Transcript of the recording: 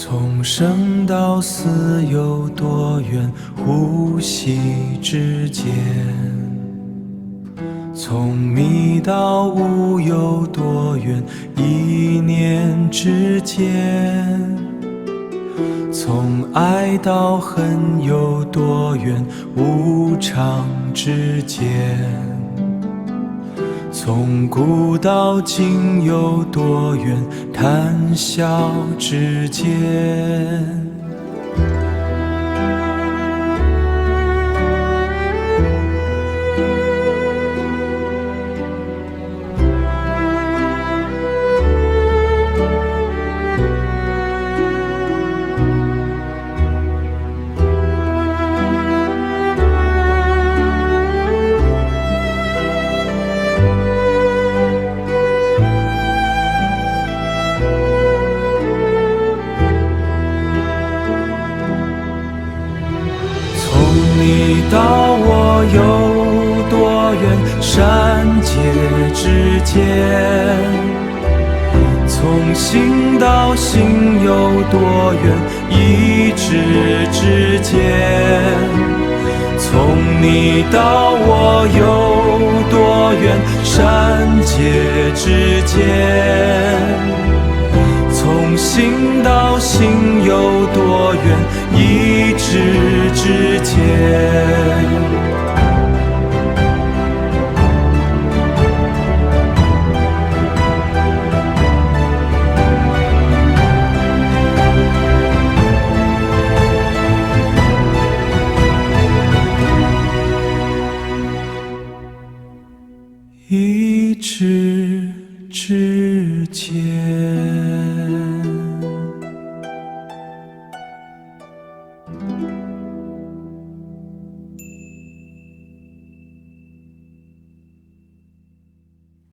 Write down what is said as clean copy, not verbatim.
从生到死有多远？呼吸之间。从迷到悟有多远？一念之间。从爱到恨有多远？无常之间。从古到今有多远？谈笑之间。你到我有多远？山界之间。从心到心有多远？一指之间。从你到我有多远？山界之间。从心到心有多远？一指之间。一指之间。